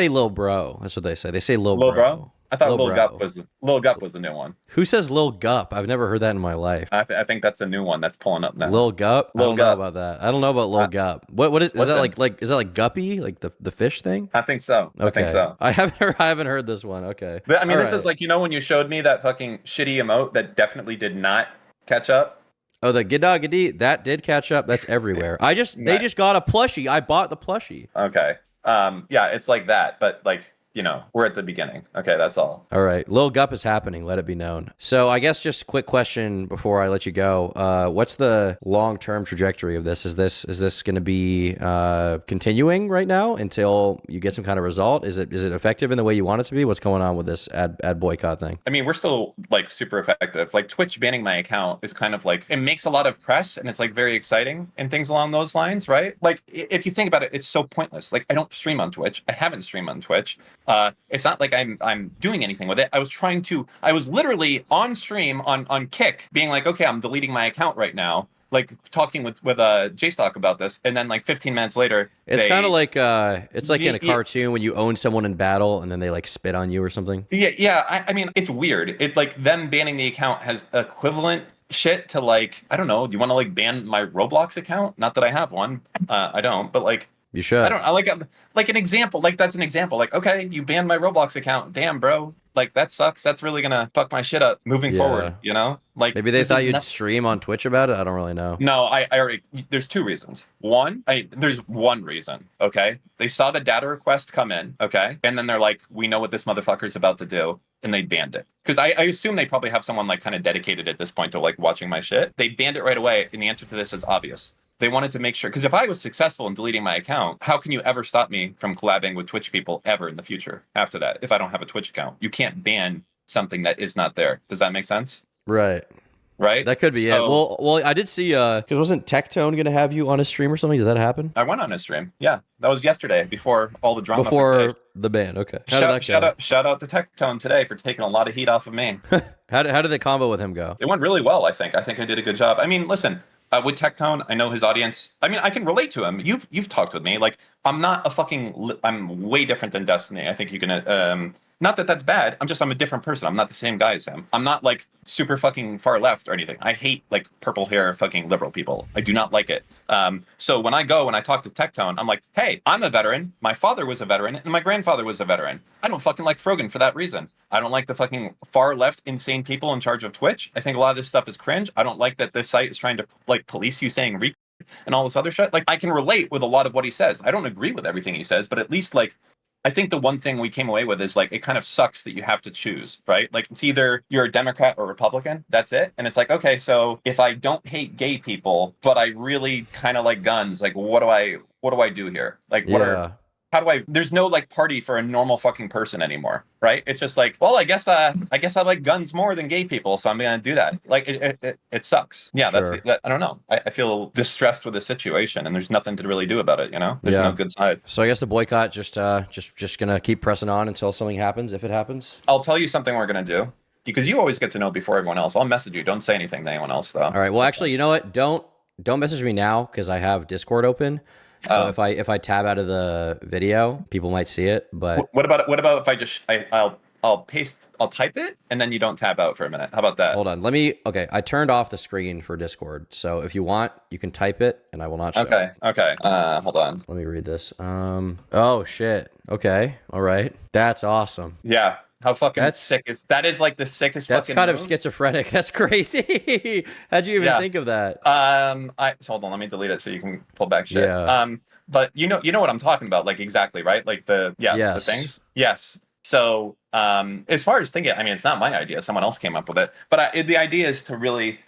Lil Bro. That's what they say. They say Lil Bro. I thought Lil Lil Gup was the new one. Who says Lil Gup? I've never heard that in my life. I think that's a new one that's pulling up now. Lil Gup? I don't know about that. I don't know about Lil Gup. What is that like is that like Guppy? Like the fish thing? I think so. Okay. I think so. I haven't heard this one. Okay. I mean, this is like, when you showed me that fucking shitty emote that definitely did not catch up. Oh, the Gidda that did catch up. That's everywhere. They just got a plushie. I bought the plushie. Okay. Yeah, it's like that, but like, we're at the beginning. Okay, that's all. All right. Lil Gup is happening. Let it be known. So I guess just a quick question before I let you go. What's the long-term trajectory of this? Is this going to be continuing right now until you get some kind of result? Is it effective in the way you want it to be? What's going on with this ad boycott thing? I mean, we're still like super effective. Like Twitch banning my account is kind of like, it makes a lot of press and it's like very exciting and things along those lines, right? Like if you think about it, it's so pointless. Like I don't stream on Twitch. I haven't streamed on Twitch. It's not like I'm doing anything with it. I was literally on stream on Kick being like, okay, I'm deleting my account right now. Like talking with JStock about this. And then like 15 minutes later, it's kind of like, it's like in a cartoon when you own someone in battle and then they like spit on you or something. Yeah. I mean, it's weird. It like them banning the account has equivalent shit to like, I don't know. Do you want to like ban my Roblox account? Not that I have one. I don't, but like, you should. I like an example. Like that's an example. Like, okay, you banned my Roblox account. Damn, bro. Like that sucks. That's really gonna fuck my shit up moving forward. Like maybe they thought you'd stream on Twitch about it. I don't really know. No, I already. There's two reasons. There's one reason. Okay, they saw the data request come in. Okay, and then they're like, we know what this motherfucker's about to do, and they banned it. Because I assume they probably have someone like kind of dedicated at this point to like watching my shit. They banned it right away, and the answer to this is obvious. They wanted to make sure, because if I was successful in deleting my account, how can you ever stop me from collabing with Twitch people ever in the future after that if I don't have a Twitch account? You can't ban something that is not there. Does that make sense? Right. That could be it. Well, I did see, because wasn't Tectone going to have you on a stream or something? Did that happen? I went on a stream. Yeah. That was yesterday before all the drama. Before the ban. Okay. Shout out to Tectone today for taking a lot of heat off of me. How did the combo with him go? It went really well, I think. I think I did a good job. I mean, listen. With Tectone, I know his audience. I mean, I can relate to him. You've talked with me. Like, I'm way different than Destiny. I think you can. Not that that's bad. I'm a different person. I'm not the same guy as him. I'm not like super fucking far left or anything. I hate like purple hair fucking liberal people. I do not like it. So when I go and I talk to Tectone, I'm like, hey, I'm a veteran. My father was a veteran and my grandfather was a veteran. I don't fucking like Frogan for that reason. I don't like the fucking far left insane people in charge of Twitch. I think a lot of this stuff is cringe. I don't like that this site is trying to like police you saying re and all this other shit. Like I can relate with a lot of what he says. I don't agree with everything he says, but at least like I think the one thing we came away with is like it kind of sucks that you have to choose, right? Like it's either you're a Democrat or Republican. That's it. And it's like, okay, so if I don't hate gay people, but I really kind of like guns, like what do I do here? Like there's no like party for a normal fucking person anymore, right? It's just like, well, I guess I like guns more than gay people, so I'm gonna do that. Like it sucks. Yeah, sure. I don't know. I feel distressed with the situation, and there's nothing to really do about it. There's no good side. So I guess the boycott just gonna keep pressing on until something happens, if it happens. I'll tell you something we're gonna do because you always get to know before everyone else. I'll message you. Don't say anything to anyone else, though. All right. Well, actually, you know what? Don't message me now because I have Discord open. So if I tab out of the video, people might see it. But what about if I just I'll type it and then you don't tab out for a minute? How about that? Hold on. Okay. I turned off the screen for Discord. So if you want, you can type it and I will not show it. Okay. Hold on. Let me read this. Oh shit. Okay. All right. That's awesome. Yeah. How fucking sick is that? Is like the sickest. That's fucking kind move. Of schizophrenic. That's crazy. How'd you even think of that? Hold on. Let me delete it so you can pull back shit. Yeah. But you know what I'm talking about. Like exactly right. Like the things. Yes. So as far as thinking, I mean, it's not my idea. Someone else came up with it. But the idea is to really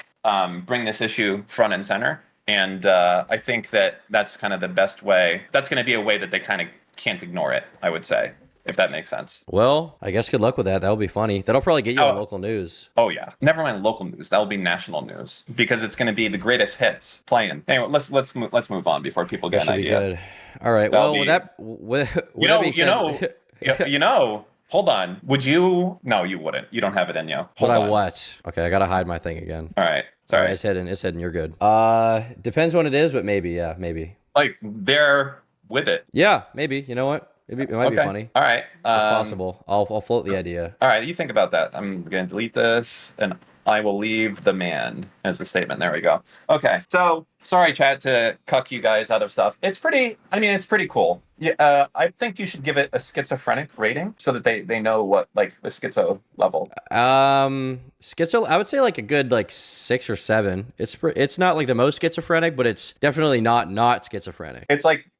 bring this issue front and center. And I think that's kind of the best way. That's going to be a way that they kind of can't ignore it, I would say. If that makes sense. Well, I guess good luck with that. That'll be funny. That'll probably get you on local news. Oh yeah. Never mind local news. That'll be national news because it's going to be the greatest hits playing. Anyway, let's move on before people get an idea. Be good. All right. Well, with that being said, Yeah, you know, hold on. Would you? No, you wouldn't. You don't have it in you. But Hold I on. what? Okay, I gotta hide my thing again. All right. Sorry, Sorry. it's hidden. It's hidden. You're good. Depends when it is, but maybe. Yeah, maybe. Like they're with it. Yeah, maybe. You know what? Maybe it might be Okay. funny. All right. It's possible. I'll float the idea. All right. You think about that. I'm going to delete this, and I will leave the man as the statement. There we go. Okay. So sorry, chat, to cuck you guys out of stuff. It's pretty. I mean, it's pretty cool. Yeah. I think you should give it a schizophrenic rating so that they know what like the schizo level. Schizo. I would say like a good like 6 or 7. It's not like the most schizophrenic, but it's definitely not schizophrenic. It's like.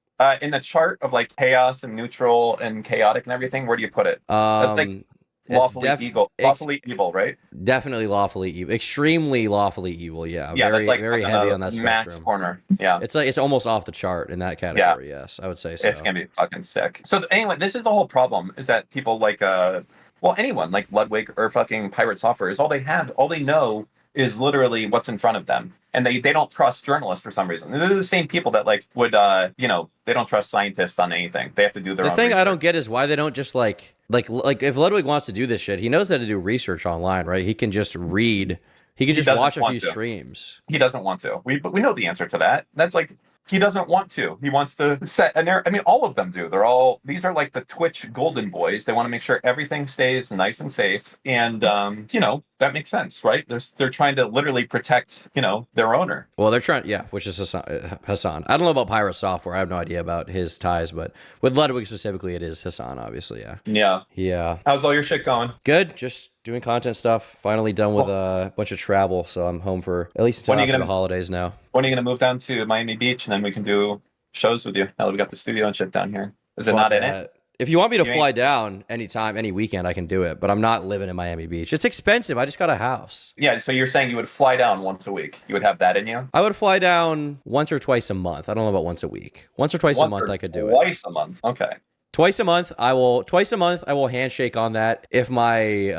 In the chart of like chaos and neutral and chaotic and everything, where do you put it? That's like lawfully evil, right? Definitely lawfully evil, extremely lawfully evil. Yeah, Yeah, very that's like very heavy on that max spectrum. corner. Yeah, It's almost off the chart in that category. Yes, I would say so. it's gonna be fucking sick. So anyway, this is the whole problem: is that people like well, anyone like Ludwig or fucking Pirate Software is all they know is literally what's in front of them. And they don't trust journalists for some reason. They're the same people that like would they don't trust scientists on anything. They have to do their own The thing research. I don't get is why they don't just like if Ludwig wants to do this shit, he knows how to do research online, right? He can just read. He can just doesn't watch a want few to. streams. He doesn't want to. But we know the answer to that. That's like he doesn't want to. He wants to set an I mean, all of them do. These are like the Twitch golden boys. They want to make sure everything stays nice and safe. And that makes sense, right? They're trying to literally protect, their owner. Well, they're trying, yeah, which is Hassan. I don't know about Pirate Software. I have no idea about his ties, but with Ludwig specifically, it is Hassan, obviously, yeah. Yeah. How's all your shit going? Good. Just doing content stuff. Finally done with a bunch of travel, so I'm home for at least until after the holidays now. When are you going to move down to Miami Beach, and then we can do shows with you? Now that we got the studio and shit down here. Is it not in it? If you want me to fly down anytime, any weekend, I can do it. But I'm not living in Miami Beach. It's expensive. I just got a house. Yeah, so you're saying you would fly down once a week. You would have that in you? I would fly down once or twice a month. I don't know about once a week. Once or twice a month, I could do it. Twice a month. Okay. Twice a month, I will handshake on that if my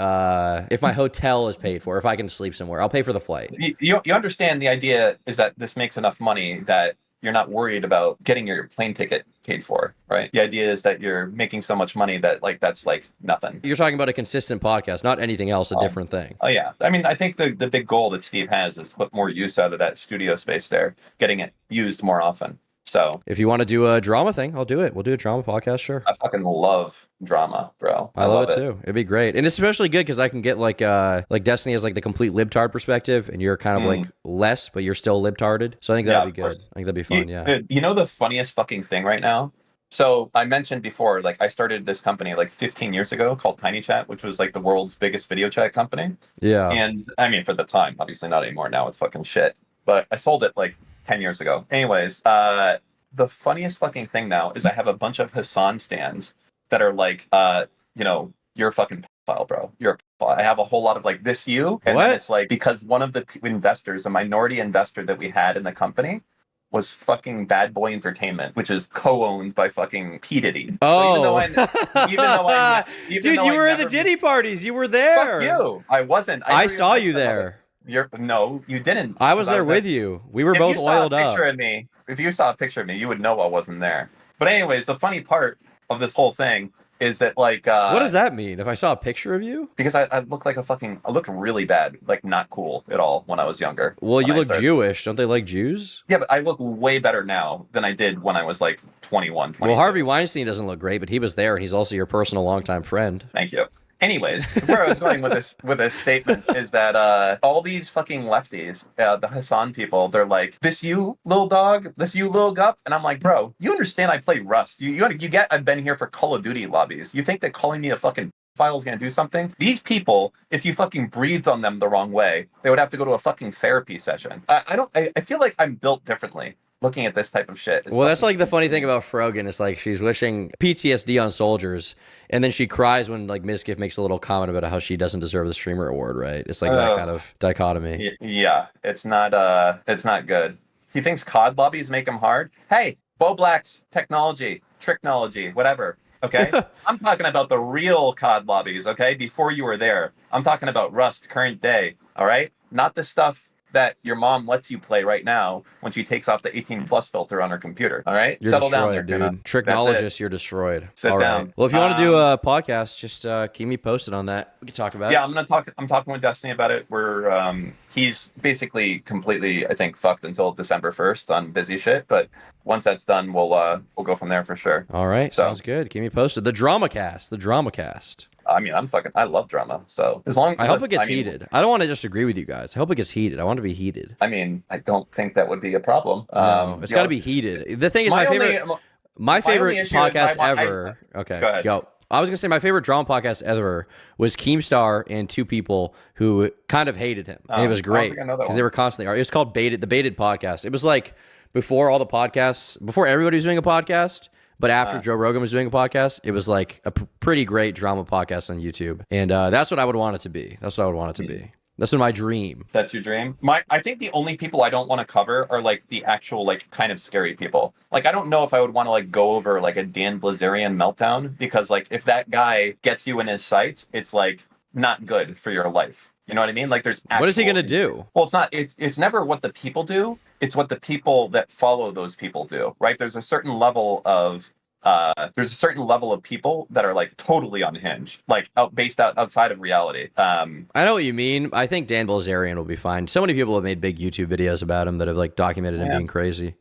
hotel is paid for, if I can sleep somewhere. I'll pay for the flight. You understand the idea is that this makes enough money that you're not worried about getting your plane ticket paid for, right? The idea is that you're making so much money that that's like nothing. You're talking about a consistent podcast, not anything else, a different thing. Oh yeah. I mean, I think the big goal that Steve has is to put more use out of that studio space there, getting it used more often. So if you want to do a drama thing, I'll do it. We'll do a drama podcast, sure. I fucking love drama, bro. I love it too. It'd be great. And it's especially good because I can get like Destiny has like the complete libtard perspective, and you're kind of like less, but you're still libtarded. So I think that'd be good. I think that'd be fun, yeah. You know the funniest fucking thing right now? So I mentioned before, like I started this company like 15 years ago called Tiny Chat, which was like the world's biggest video chat company. Yeah. And I mean, for the time, obviously not anymore. Now it's fucking shit. But I sold it like 10 years ago. Anyways, the funniest fucking thing now is I have a bunch of Hassan stands that are like, you're a fucking pedophile, bro. You're a pedophile. I have a whole lot of like this you. And then it's like, because one of the investors, a minority investor that we had in the company, was fucking Bad Boy Entertainment, which is co-owned by fucking P. Diddy. Oh. So Dude, you were at the Diddy parties. You were there. Fuck you. I wasn't. I saw you there. No, you didn't. I was there with you. We were both oiled up. If you saw a picture of me, you would know I wasn't there. But anyways, the funny part of this whole thing is that like what does that mean? If I saw a picture of you? Because I look like I look really bad, like not cool at all when I was younger. Well, you look Jewish. Don't they like Jews? Yeah, but I look way better now than I did when I was like 21, 22. Well, Harvey Weinstein doesn't look great, but he was there and he's also your personal longtime friend. Thank you. Anyways, where I was going with this statement is that all these fucking lefties, the Hassan people, they're like, this you little dog, this you little gup, and I'm like, bro, you understand I play Rust. You get I've been here for Call of Duty lobbies. You think that calling me a fucking file is gonna do something? These people, if you fucking breathed on them the wrong way, they would have to go to a fucking therapy session. I feel like I'm built differently. Looking at this type of shit. Well, that's like the funny thing about Frogan. It's like she's wishing PTSD on soldiers, and then she cries when like Mizkif makes a little comment about how she doesn't deserve the streamer award, right? It's like that kind of dichotomy. Yeah, it's not good. He thinks COD lobbies make him hard. Hey, Bo Black's technology, tricknology, whatever. Okay, I'm talking about the real COD lobbies. Okay, before you were there, I'm talking about Rust, current day. All right, not the stuff that your mom lets you play right now when she takes off the 18 plus filter on her computer. All right, You're settle destroyed, down there, Tuna. dude. Tricknologist, you're destroyed. Sit All right. down. Well, if you want to do a podcast, just keep me posted on that. We can talk about it. Yeah, I'm talking with Destiny about it. He's basically completely, I think, fucked until December 1st on busy shit. But once that's done, we'll go from there for sure. All right, So, sounds good. Keep me posted. The Drama Cast. I mean, I love drama. So as long as I hope it gets heated. I don't want to just agree with you guys. I hope it gets heated. I want it to be heated. I mean, I don't think that would be a problem. No, it's got to be heated. The thing is, my favorite podcast ever. Okay, go ahead. I was gonna say my favorite drama podcast ever was Keemstar and two people who kind of hated him. And it was great because they were constantly. It was called the Baited Podcast. It was like before all the podcasts, before everybody was doing a podcast. But after Joe Rogan was doing a podcast, it was like a pretty great drama podcast on YouTube. And that's what I would want it to be. That's my dream. That's your dream? I think the only people I don't want to cover are like the actual like kind of scary people. Like I don't know if I would want to like go over like a Dan Blazarian meltdown, because like if that guy gets you in his sights, it's like not good for your life. You know what I mean? Like there's what is he going to do? Well, it's never what the people do. It's what the people that follow those people do, right? There's a certain level of people that are like totally unhinged, like based outside of reality. I know what you mean. I think Dan Blazarian will be fine. So many people have made big YouTube videos about him that have like documented him being crazy.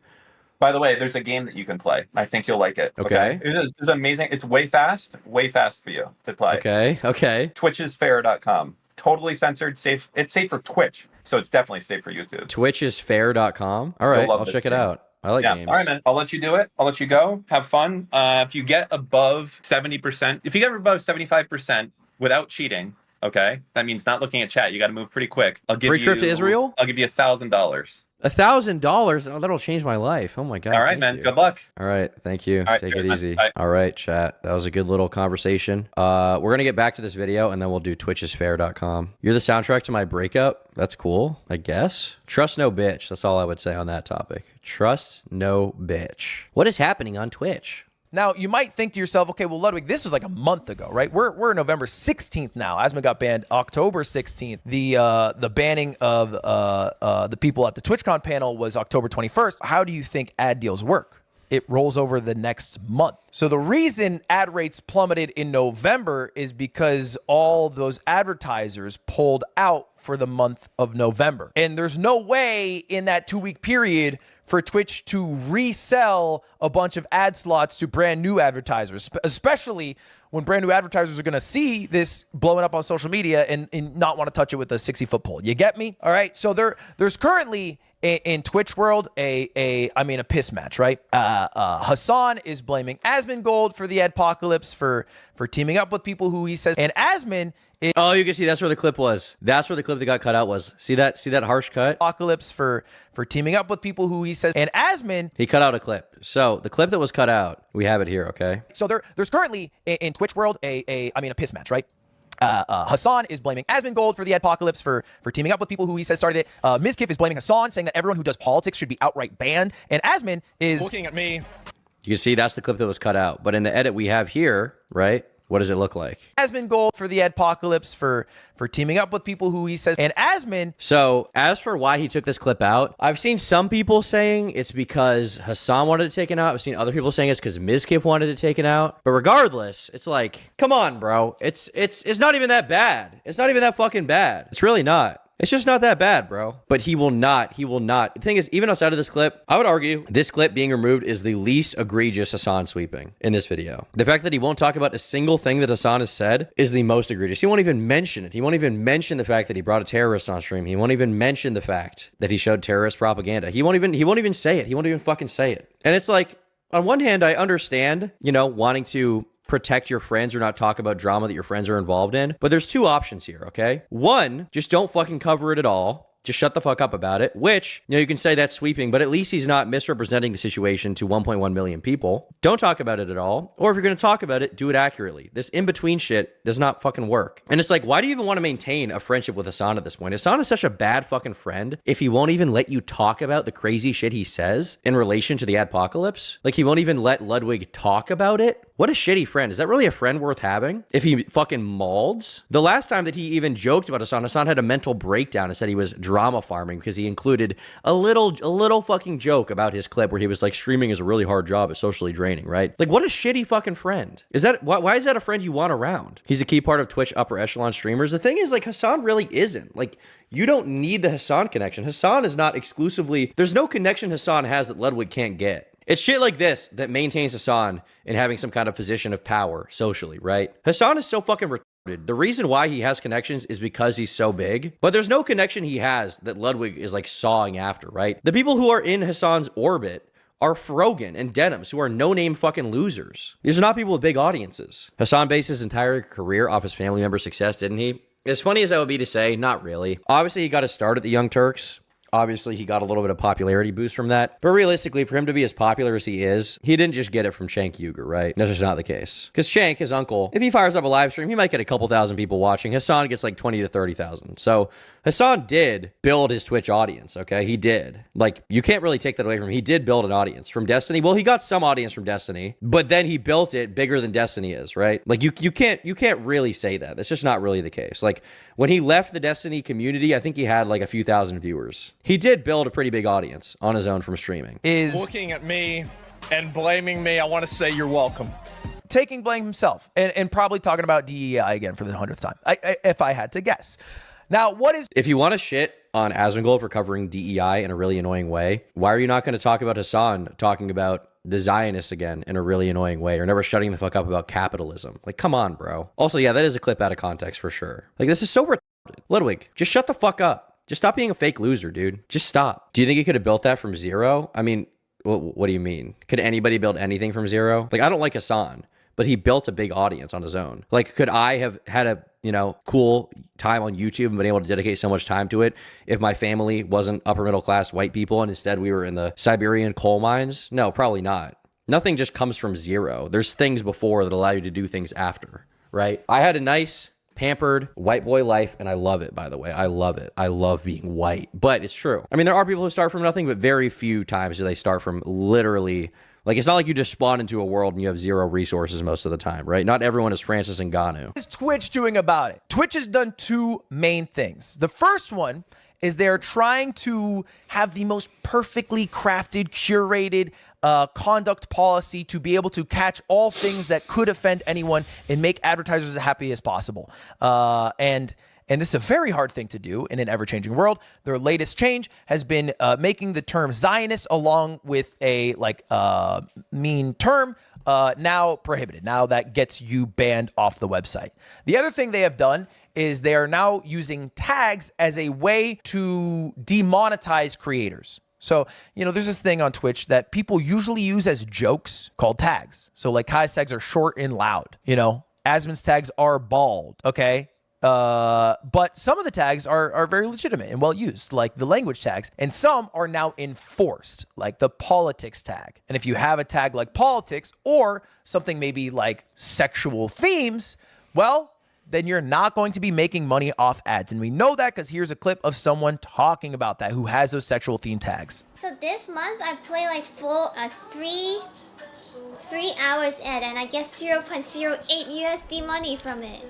By the way, there's a game that you can play. I think you'll like it. Okay. It's amazing. It's way fast for you to play. Okay. Twitchisfair.com. Totally censored, safe. It's safe for Twitch, so it's definitely safe for YouTube. Twitchisfair.com. All right, I'll check it out. I like games. All right, man. I'll let you do it. I'll let you go. Have fun. If you get above 70%, if you get above 75% without cheating, okay, that means not looking at chat. You got to move pretty quick. I'll give free trip to Israel. I'll give you $1,000. $1,000? Oh, that'll change my life. Oh my god. All right, man. Good luck. All right, thank you. Take it easy. Bye. All right, chat. That was a good little conversation. We're gonna get back to this video and then we'll do twitchisfair.com. You're the soundtrack to my breakup. That's cool, I guess. Trust no bitch. That's all I would say on that topic. Trust no bitch. What is happening on Twitch? Now, you might think to yourself, okay, well, Ludwig, this was like a month ago, right? We're November 16th now. Asma got banned October 16th. The banning of the people at the TwitchCon panel was October 21st. How do you think ad deals work? It rolls over the next month. So the reason ad rates plummeted in November is because all those advertisers pulled out for the month of November. And there's no way in that 2-week period for Twitch to resell a bunch of ad slots to brand new advertisers, especially when brand new advertisers are going to see this blowing up on social media and not want to touch it with a 60-foot pole. You get me? All right. So there's currently in Twitch world a piss match, right? Hassan is blaming Asmongold for the adpocalypse for teaming up with people who he says, and Asmon. Oh, you can see that's where the clip was. That's where the clip that got cut out was. See that harsh cut? Apocalypse for teaming up with people who he says, and Asmon. He cut out a clip. So the clip that was cut out, we have it here, okay? So there's currently in Twitch world a piss match, right? Hassan is blaming Asmongold for the adpocalypse for teaming up with people who he says started it. Mizkif is blaming Hassan, saying that everyone who does politics should be outright banned. And Asmon is looking at me. You can see that's the clip that was cut out. But in the edit we have here, right? What does it look like? Asmongold for the adpocalypse for teaming up with people who he says, and Asmon. So as for why he took this clip out, I've seen some people saying it's because Hassan wanted it taken out. I've seen other people saying it's because Mizkif wanted it taken out. But regardless, it's like, come on, bro. It's not even that bad. It's not even that fucking bad. It's really not. It's just not that bad, bro. But he will not. The thing is, even outside of this clip, I would argue this clip being removed is the least egregious Hassan sweeping in this video. The fact that he won't talk about a single thing that Hassan has said is the most egregious. He won't even mention it. He won't even mention the fact that he brought a terrorist on stream. He won't even mention the fact that he showed terrorist propaganda. He won't even say it. He won't even fucking say it. And it's like, on one hand, I understand, wanting to protect your friends or not talk about drama that your friends are involved in. But there's two options here, okay? One, just don't fucking cover it at all. Just shut the fuck up about it, which, you can say that's sweeping, but at least he's not misrepresenting the situation to 1.1 million people. Don't talk about it at all. Or if you're going to talk about it, do it accurately. This in-between shit does not fucking work. And it's like, why do you even want to maintain a friendship with Hassan at this point? Hassan is such a bad fucking friend if he won't even let you talk about the crazy shit he says in relation to the adpocalypse. Like, he won't even let Ludwig talk about it. What a shitty friend. Is that really a friend worth having? If he fucking malds? The last time that he even joked about Hassan had a mental breakdown and said he was drama farming because he included a little fucking joke about his clip where he was like, streaming is a really hard job, it's socially draining, right? Like, what a shitty fucking friend. Why is that a friend you want around? He's a key part of Twitch upper echelon streamers. The thing is, like, Hassan really isn't. Like, you don't need the Hassan connection. Hassan is not exclusively, there's no connection Hassan has that Ludwig can't get. It's shit like this that maintains Hassan in having some kind of position of power socially, right? Hassan is so fucking retarded. The reason why he has connections is because he's so big, but there's no connection he has that Ludwig is like sawing after, right? The people who are in Hassan's orbit are Frogan and Denims, who are no-name fucking losers. These are not people with big audiences. Hassan based his entire career off his family member success, didn't he? As funny as that would be to say, not really. Obviously, he got his start at the Young Turks. Obviously, he got a little bit of popularity boost from that. But realistically, for him to be as popular as he is, he didn't just get it from Shank Uger, right? That's just not the case. Because Shank, his uncle, if he fires up a live stream, he might get a couple thousand people watching. Hassan gets like 20 to 30,000. So Hassan did build his Twitch audience, okay? He did. Like, you can't really take that away from him. He did build an audience from Destiny. Well, he got some audience from Destiny, but then he built it bigger than Destiny is, right? Like, you can't really say that. That's just not really the case. Like, when he left the Destiny community, I think he had like a few thousand viewers. He did build a pretty big audience on his own from streaming. Is looking at me and blaming me. I want to say you're welcome. taking blame himself and probably talking about DEI again for the 100th time, if I had to guess. Now, what is... If you want to shit on Asmongold for covering DEI in a really annoying way, why are you not going to talk about Hassan talking about the Zionists again in a really annoying way, or never shutting the fuck up about capitalism? Like, come on, bro. Also, yeah, that is a clip out of context for sure. Like, this is so retarded. Ludwig, just shut the fuck up. Just stop being a fake loser, dude. Just stop. Do you think he could have built that from zero? I mean, what do you mean? Could anybody build anything from zero? Like, I don't like Hassan, but he built a big audience on his own. Like, could I have had a, cool time on YouTube and been able to dedicate so much time to it if my family wasn't upper middle class white people and instead we were in the Siberian coal mines? No, probably not. Nothing just comes from zero. There's things before that allow you to do things after, right? I had a nice, pampered white boy life, and I love it, by the way. I love it. I love being white, but it's true. I mean, there are people who start from nothing, but very few times do they start from literally... Like, it's not like you just spawn into a world and you have zero resources most of the time, right? Not everyone is Francis Ngannou. What is Twitch doing about it? Twitch has done two main things. The first one is they're trying to have the most perfectly crafted, curated conduct policy to be able to catch all things that could offend anyone and make advertisers as happy as possible. And this is a very hard thing to do in an ever-changing world. Their latest change has been making the term Zionist along with a mean term now prohibited. Now that gets you banned off the website. The other thing they have done is they are now using tags as a way to demonetize creators. So, there's this thing on Twitch that people usually use as jokes called tags. So like Kai's tags are short and loud, Asmon's tags are bald, okay? But some of the tags are very legitimate and well used, like the language tags, and some are now enforced, like the politics tag. And if you have a tag like politics or something maybe like sexual themes, well, then you're not going to be making money off ads. And we know that because here's a clip of someone talking about that who has those sexual theme tags. So this month I play like three hours ad and I get 0.08 USD money from it.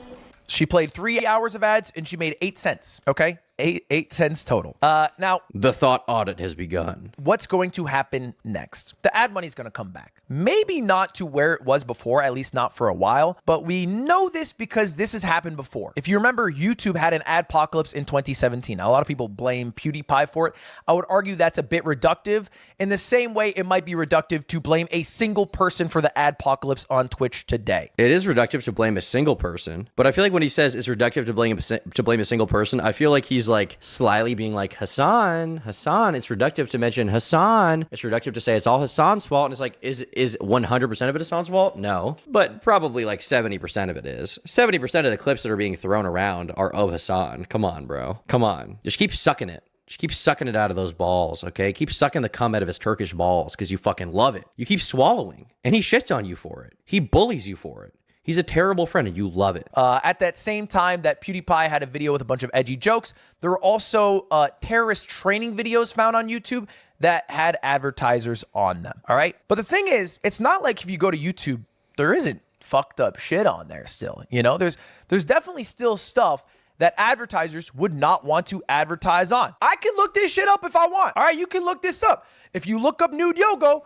She played 3 hours of ads and she made 8 cents. Okay. 8 cents total. Now, the thought audit has begun. What's going to happen next? The ad money is going to come back. Maybe not to where it was before, at least not for a while, but we know this because this has happened before. If you remember, YouTube had an adpocalypse in 2017. Now, a lot of people blame PewDiePie for it. I would argue that's a bit reductive. In the same way, it might be reductive to blame a single person for the adpocalypse on Twitch today. It is reductive to blame a single person, but I feel like when he says it's reductive to blame a single person, I feel like he's like slyly being like, Hassan, it's reductive to mention Hassan. It's reductive to say it's all Hassan's fault. And it's like, is 100% of it Hassan's fault? No, but probably like 70% of it is. 70% of the clips that are being thrown around are of Hassan. Come on, bro. Come on. Just keep sucking it. Just keep sucking it out of those balls, okay? Keep sucking the cum out of his Turkish balls because you fucking love it. You keep swallowing, and he shits on you for it. He bullies you for it. He's a terrible friend, and you love it. At that same time that PewDiePie had a video with a bunch of edgy jokes, there were also terrorist training videos found on YouTube that had advertisers on them, all right? But the thing is, it's not like if you go to YouTube, there isn't fucked up shit on there still. There's definitely still stuff that advertisers would not want to advertise on. I can look this shit up if I want. All right, you can look this up. If you look up nude yoga,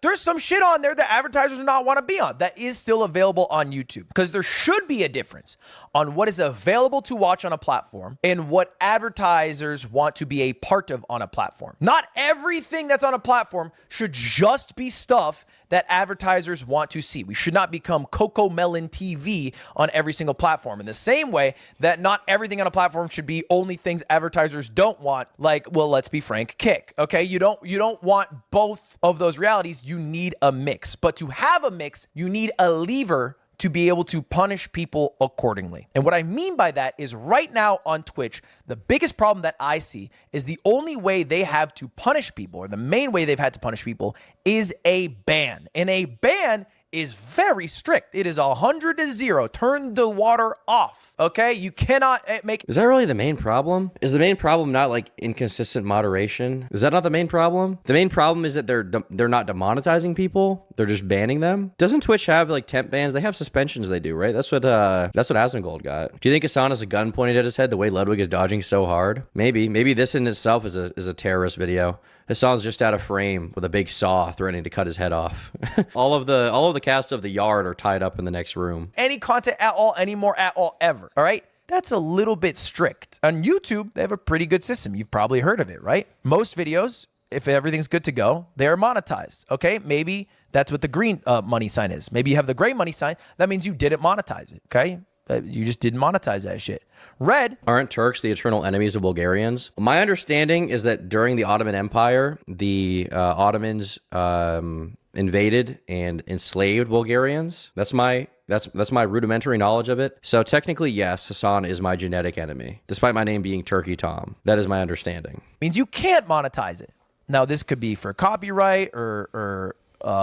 there's some shit on there that advertisers do not want to be on that is still available on YouTube. Because there should be a difference on what is available to watch on a platform and what advertisers want to be a part of on a platform. Not everything that's on a platform should just be stuff that advertisers want to see. We should not become Coco Melon TV on every single platform. In the same way that not everything on a platform should be only things advertisers don't want, like, well, let's be frank, kick. Okay, you don't want both of those realities. You need a mix. But to have a mix, you need a lever to be able to punish people accordingly. And what I mean by that is right now on Twitch, the biggest problem that I see is the only way they have to punish people, or the main way they've had to punish people, is a ban. And a ban is very strict. It is 100 to 0. Turn the water off. Okay, you cannot make. Is that really the main problem? Is the main problem not like inconsistent moderation? Is that not the main problem? The main problem is that they're not demonetizing people. They're just banning them. Doesn't Twitch have like temp bans? They have suspensions. They do, right? That's what Asmongold got. Do you think Hassan has a gun pointed at his head the way Ludwig is dodging so hard? Maybe this in itself is a terrorist video. Hassan's just out of frame with a big saw threatening to cut his head off. all of the cast of the yard are tied up in the next room. Any content at all, anymore at all, ever. All right? That's a little bit strict. On YouTube, they have a pretty good system. You've probably heard of it, right? Most videos, if everything's good to go, they're monetized. Okay? Maybe that's what the green money sign is. Maybe you have the gray money sign. That means you didn't monetize it. Okay? You just didn't monetize that shit. Red. Aren't Turks the eternal enemies of Bulgarians? My understanding is that during the Ottoman Empire, the Ottomans invaded and enslaved Bulgarians. That's my rudimentary knowledge of it. So technically, yes, Hassan is my genetic enemy, despite my name being Turkey Tom. That is my understanding. Means you can't monetize it. Now, this could be for copyright or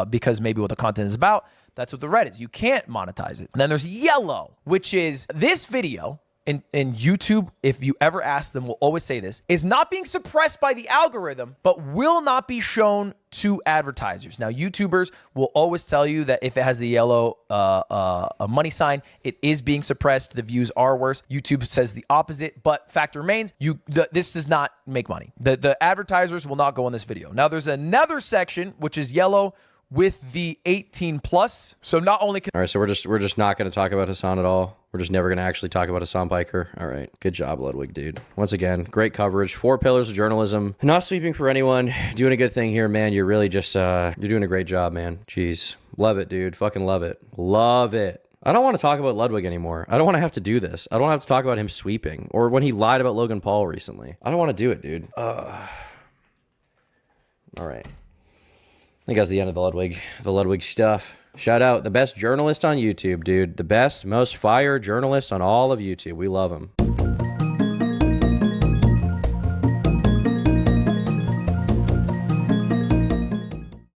because maybe what the content is about. That's what the red is. You can't monetize it. And then there's yellow, which is this video in YouTube, if you ever ask them, will always say this, is not being suppressed by the algorithm, but will not be shown to advertisers. Now, YouTubers will always tell you that if it has the yellow money sign, it is being suppressed. The views are worse. YouTube says the opposite, but fact remains, this does not make money. The advertisers will not go on this video. Now, there's another section, which is yellow, with the 18 plus. So not only can— All right, so we're just not going to talk about Hassan at all. We're just never going to actually talk about Hassan Piker. All right, good job, Ludwig, dude. Once again, great coverage. 4 pillars of journalism. Not sweeping for anyone. Doing a good thing here, man. You're really just you're doing a great job, man. Jeez, love it, dude. Fucking love it. Love it. I don't want to talk about Ludwig anymore. I don't want to have to do this. I don't have to talk about him sweeping or when he lied about Logan Paul recently. I don't want to do it, dude. All right. I think that's the end of the Ludwig stuff. Shout out the best journalist on YouTube, dude. The best, most fire journalist on all of YouTube. We love him.